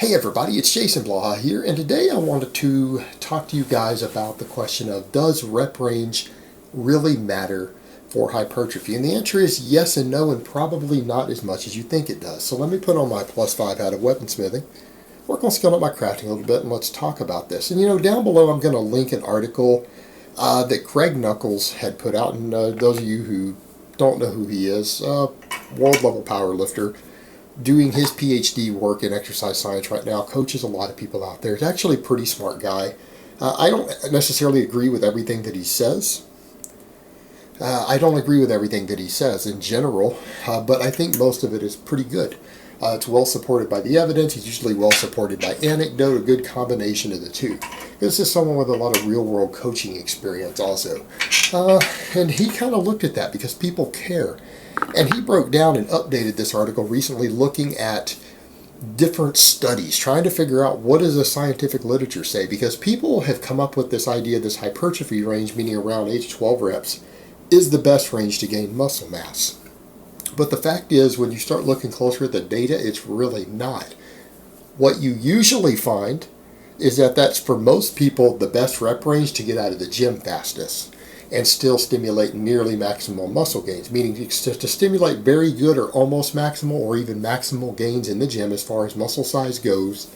Hey everybody, it's Jason Blaha here, and today I wanted to talk to you guys about the question of, does rep range really matter for hypertrophy? And the answer is yes and no, and probably not as much as you think it does. So let me put on my +5 hat of weaponsmithing, work on scaling up my crafting a little bit, and let's talk about this. And down below I'm going to link an article that Greg Nuckols had put out, and those of you who don't know who he is, world level power lifter, doing his PhD work in exercise science right now, coaches a lot of people out there. He's actually a pretty smart guy. I don't necessarily agree with everything that he says. I don't agree with everything that he says in general, but I think most of it is pretty good. It's well supported by the evidence. He's usually well supported by anecdote, a good combination of the two. This is someone with a lot of real-world coaching experience also. And he kind of looked at that because people care. And he broke down and updated this article recently looking at different studies, trying to figure out what does the scientific literature say, because people have come up with this idea, this hypertrophy range, meaning around 8 to 12 reps, is the best range to gain muscle mass. But the fact is, when you start looking closer at the data, it's really not. What you usually find is that that's, for most people, the best rep range to get out of the gym fastest and still stimulate nearly maximal muscle gains, meaning to stimulate very good or almost maximal or even maximal gains in the gym as far as muscle size goes.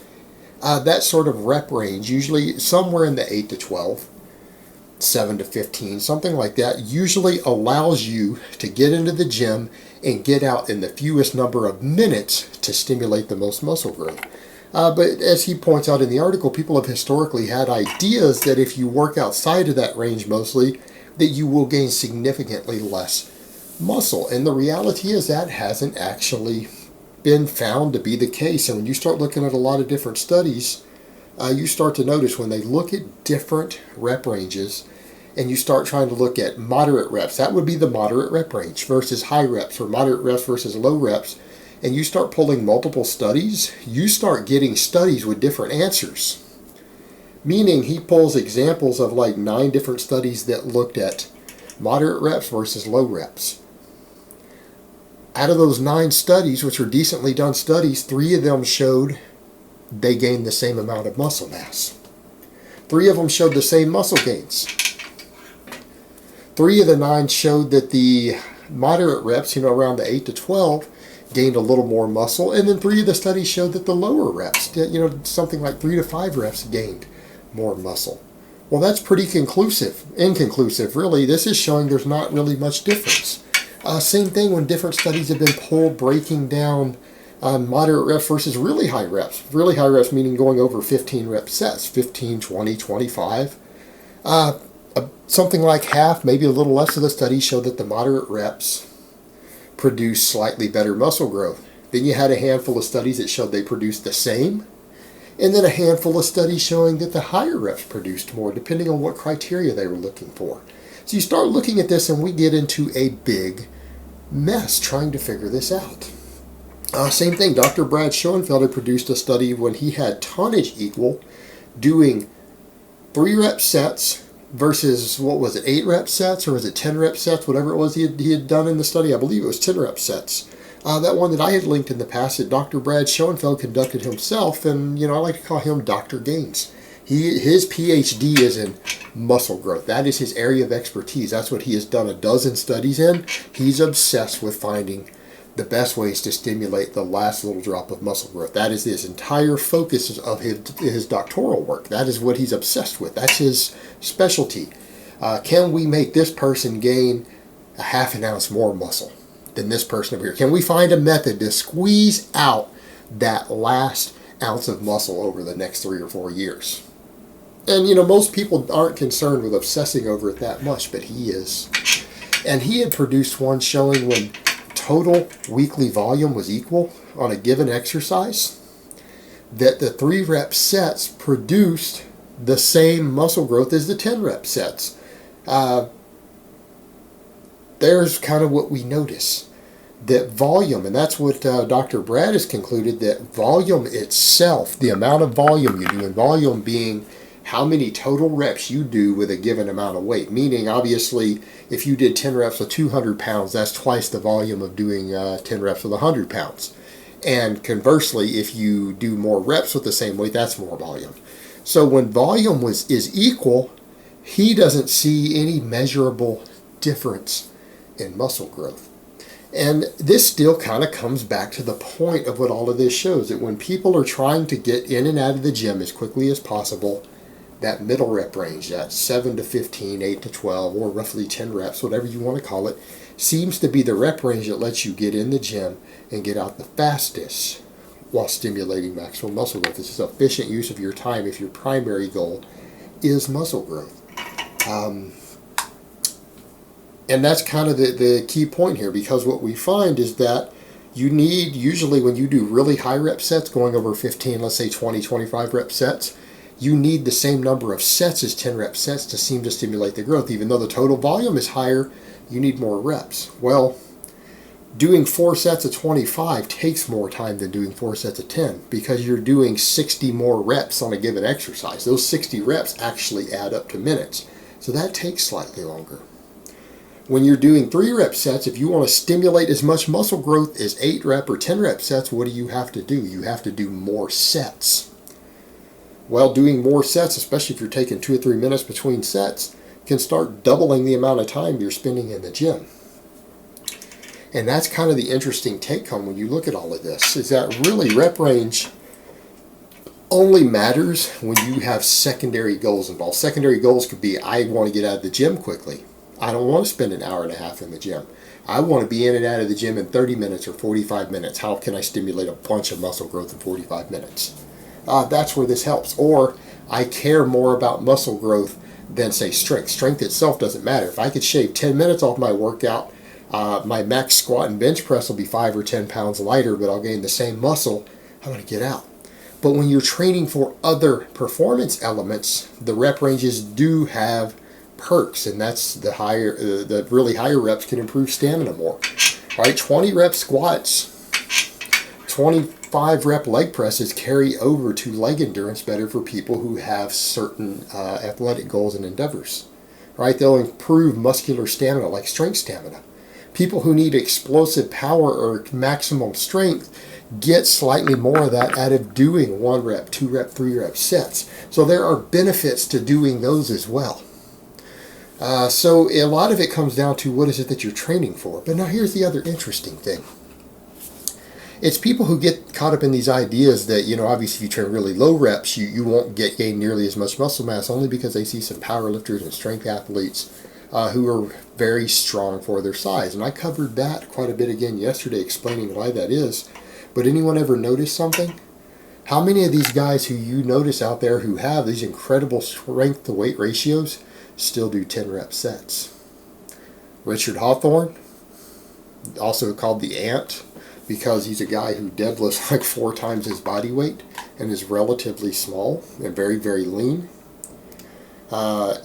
That sort of rep range, usually somewhere in the 8 to 12, 7 to 15, something like that, usually allows you to get into the gym and get out in the fewest number of minutes to stimulate the most muscle growth. But as he points out in the article, people have historically had ideas that if you work outside of that range mostly, that you will gain significantly less muscle. And the reality is that hasn't actually been found to be the case. And when you start looking at a lot of different studies, you start to notice when they look at different rep ranges and you start trying to look at moderate reps, that would be the moderate rep range, versus high reps, or moderate reps versus low reps, and you start pulling multiple studies, you start getting studies with different answers. Meaning he pulls examples of like 9 different studies that looked at moderate reps versus low reps. Out of those 9 studies, which are decently done studies, 3 of them showed they gained the same amount of muscle mass. 3 of them showed the same muscle gains. 3 of the 9 showed that the moderate reps, around the 8 to 12, gained a little more muscle, and then 3 of the studies showed that the lower reps, something like 3 to 5 reps gained more muscle. Well, that's pretty inconclusive, really. This is showing there's not really much difference. Same thing when different studies have been pulled breaking down moderate reps versus really high reps. Really high reps meaning going over 15 rep sets, 15, 20, 25. Something like half, maybe a little less of the studies show that the moderate reps produce slightly better muscle growth. Then you had a handful of studies that showed they produced the same, and then a handful of studies showing that the higher reps produced more, depending on what criteria they were looking for. So you start looking at this and we get into a big mess trying to figure this out. Same thing, Dr. Brad Schoenfeld had produced a study when he had tonnage equal, doing 3 rep sets versus, 8 rep sets, or was it 10 rep sets, whatever it was he had done in the study. I believe it was 10 rep sets. That one that I had linked in the past that Dr. Brad Schoenfeld conducted himself, and I like to call him Dr. Gaines. His PhD is in muscle growth. That is his area of expertise. That's what he has done a dozen studies in. He's obsessed with finding the best ways to stimulate the last little drop of muscle growth. That is his entire focus of his doctoral work. That is what he's obsessed with. That's his specialty. Can we make this person gain a half an ounce more muscle than this person over here? Can we find a method to squeeze out that last ounce of muscle over the next 3 or 4 years? And most people aren't concerned with obsessing over it that much, but he is. And he had produced one showing when total weekly volume was equal on a given exercise, that the 3 rep sets produced the same muscle growth as the 10 rep sets. There's kind of what we notice, that volume, and that's what Dr. Brad has concluded, that volume itself, the amount of volume you do, and volume being how many total reps you do with a given amount of weight. Meaning, obviously, if you did 10 reps with 200 pounds, that's twice the volume of doing 10 reps with 100 pounds. And conversely, if you do more reps with the same weight, that's more volume. So when volume is equal, he doesn't see any measurable difference in muscle growth. And this still kind of comes back to the point of what all of this shows, that when people are trying to get in and out of the gym as quickly as possible, that middle rep range, that 7 to 15, 8 to 12, or roughly 10 reps, whatever you want to call it, seems to be the rep range that lets you get in the gym and get out the fastest while stimulating maximum muscle growth. This is efficient use of your time if your primary goal is muscle growth. And that's kind of the key point here, because what we find is that you need, usually when you do really high rep sets, going over 15, let's say 20, 25 rep sets, you need the same number of sets as 10 rep sets to seem to stimulate the growth. Even though the total volume is higher, you need more reps. Well, doing 4 sets of 25 takes more time than doing 4 sets of 10, because you're doing 60 more reps on a given exercise. Those 60 reps actually add up to minutes. So that takes slightly longer. When you're doing 3 rep sets, if you want to stimulate as much muscle growth as 8 rep or 10 rep sets, what do? You have to do more sets. Well, doing more sets, especially if you're taking 2 or 3 minutes between sets, can start doubling the amount of time you're spending in the gym. And that's kind of the interesting take home when you look at all of this, is that really rep range only matters when you have secondary goals involved. Secondary goals could be, I want to get out of the gym quickly. I don't want to spend an hour and a half in the gym. I want to be in and out of the gym in 30 minutes or 45 minutes. How can I stimulate a bunch of muscle growth in 45 minutes? That's where this helps. Or I care more about muscle growth than, say, strength. Strength itself doesn't matter. If I could shave 10 minutes off my workout, my max squat and bench press will be 5 or 10 pounds lighter, but I'll gain the same muscle. I'm going to get out. But when you're training for other performance elements, the rep ranges do have perks, and that's the really higher reps can improve stamina more. All right, 20 rep squats, 25 rep leg presses carry over to leg endurance better for people who have certain athletic goals and endeavors. Right, they'll improve muscular stamina, like strength stamina. People who need explosive power or maximum strength get slightly more of that out of doing 1 rep, 2 rep, 3 rep sets. So there are benefits to doing those as well. So a lot of it comes down to what is it that you're training for. But now here's the other interesting thing. It's people who get caught up in these ideas that, obviously if you train really low reps, you won't gain nearly as much muscle mass, only because they see some power lifters and strength athletes who are very strong for their size. And I covered that quite a bit again yesterday, explaining why that is. But anyone ever notice something? How many of these guys who you notice out there who have these incredible strength to weight ratios still do 10 rep sets? Richard Hawthorne, also called the Ant, because he's a guy who deadlifts like 4 times his body weight and is relatively small and very, very lean.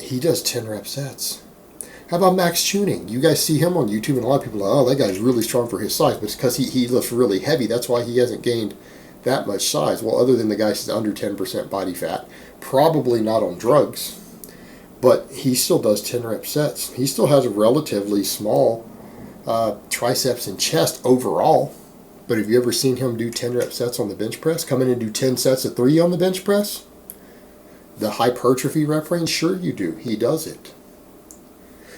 He does 10 rep sets. How about Max Tuning? You guys see him on YouTube, and a lot of people are like, oh, that guy's really strong for his size, but it's because he lifts really heavy. That's why he hasn't gained that much size. Well, other than the guy's under 10% body fat, probably not on drugs, but he still does 10 rep sets. He still has a relatively small triceps and chest overall, but have you ever seen him do 10 rep sets on the bench press? Come in and do 10 sets of 3 on the bench press? The hypertrophy rep range? Sure you do. He does it.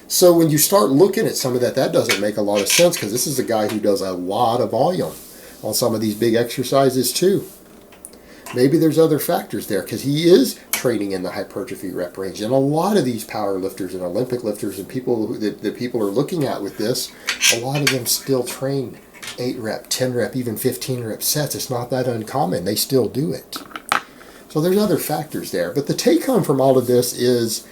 So when you start looking at some of that doesn't make a lot of sense, because this is a guy who does a lot of volume on some of these big exercises too. Maybe there's other factors there, because he is training in the hypertrophy rep range. And a lot of these power lifters and Olympic lifters and people that people are looking at with this, a lot of them still train 8 rep, 10 rep, even 15 rep sets. It's not that uncommon. They still do it. So there's other factors there. But the take home from all of this is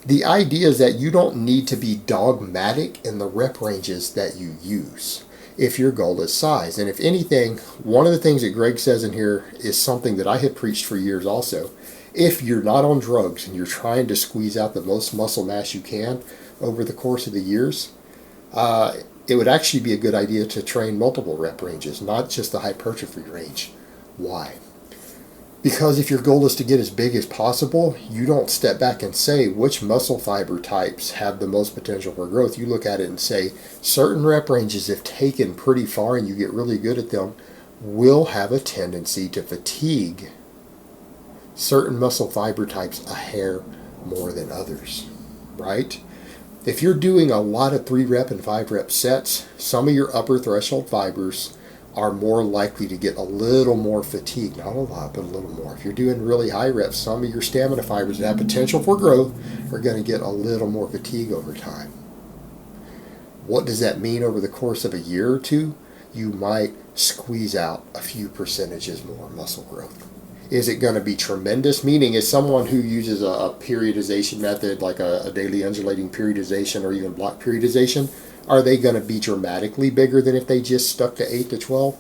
the idea is that you don't need to be dogmatic in the rep ranges that you use if your goal is size. And if anything, one of the things that Greg says in here is something that I have preached for years also. If you're not on drugs and you're trying to squeeze out the most muscle mass you can over the course of the years, it would actually be a good idea to train multiple rep ranges, not just the hypertrophy range. Why? Because if your goal is to get as big as possible, you don't step back and say which muscle fiber types have the most potential for growth. You look at it and say certain rep ranges, if taken pretty far and you get really good at them, will have a tendency to fatigue certain muscle fiber types a hair more than others, right? If you're doing a lot of 3 rep and 5 rep sets, some of your upper threshold fibers are more likely to get a little more fatigue. Not a lot, but a little more. If you're doing really high reps, some of your stamina fibers that have potential for growth are going to get a little more fatigue over time. What does that mean over the course of a year or two? You might squeeze out a few percentages more muscle growth. Is it going to be tremendous? Meaning, is someone who uses a periodization method, like a daily undulating periodization or even block periodization, are they going to be dramatically bigger than if they just stuck to 8 to 12?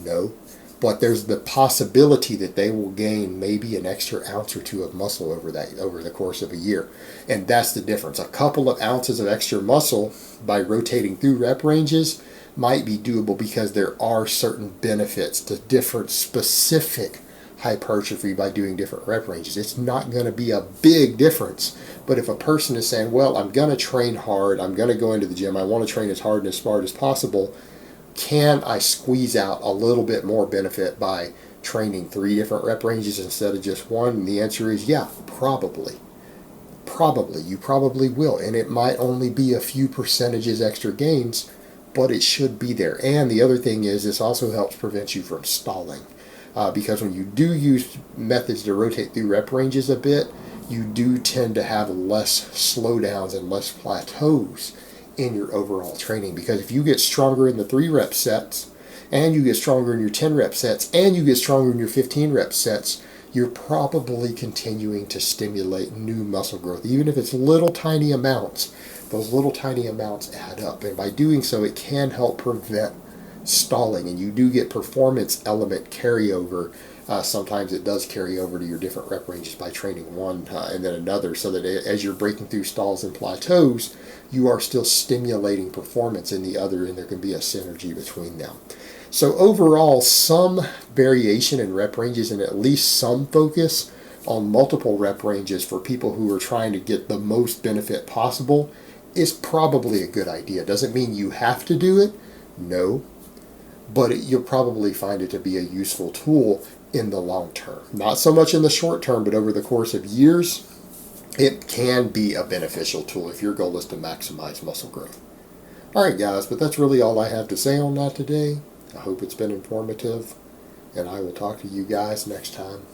No. But there's the possibility that they will gain maybe an extra ounce or two of muscle over the course of a year. And that's the difference. A couple of ounces of extra muscle by rotating through rep ranges might be doable because there are certain benefits to different specific hypertrophy by doing different rep ranges. It's not going to be a big difference. But if a person is saying, well, I'm going to train hard, I'm going to go into the gym, I want to train as hard and as smart as possible, can I squeeze out a little bit more benefit by training 3 different rep ranges instead of just one? And the answer is yeah, probably. You probably will. And it might only be a few percentages extra gains, but it should be there. And the other thing is, this also helps prevent you from stalling. Because when you do use methods to rotate through rep ranges a bit, you do tend to have less slowdowns and less plateaus in your overall training. Because if you get stronger in the 3 rep sets, and you get stronger in your 10 rep sets, and you get stronger in your 15 rep sets, you're probably continuing to stimulate new muscle growth. Even if it's little tiny amounts, those little tiny amounts add up. And by doing so, it can help prevent stalling, and you do get performance element carryover. Sometimes it does carry over to your different rep ranges by training one and then another, so that as you're breaking through stalls and plateaus, you are still stimulating performance in the other, and there can be a synergy between them. So overall, some variation in rep ranges and at least some focus on multiple rep ranges for people who are trying to get the most benefit possible is probably a good idea. Doesn't mean you have to do it, no, but you'll probably find it to be a useful tool in the long term. Not so much in the short term, but over the course of years, it can be a beneficial tool if your goal is to maximize muscle growth. All right, guys, but that's really all I have to say on that today. I hope it's been informative, and I will talk to you guys next time.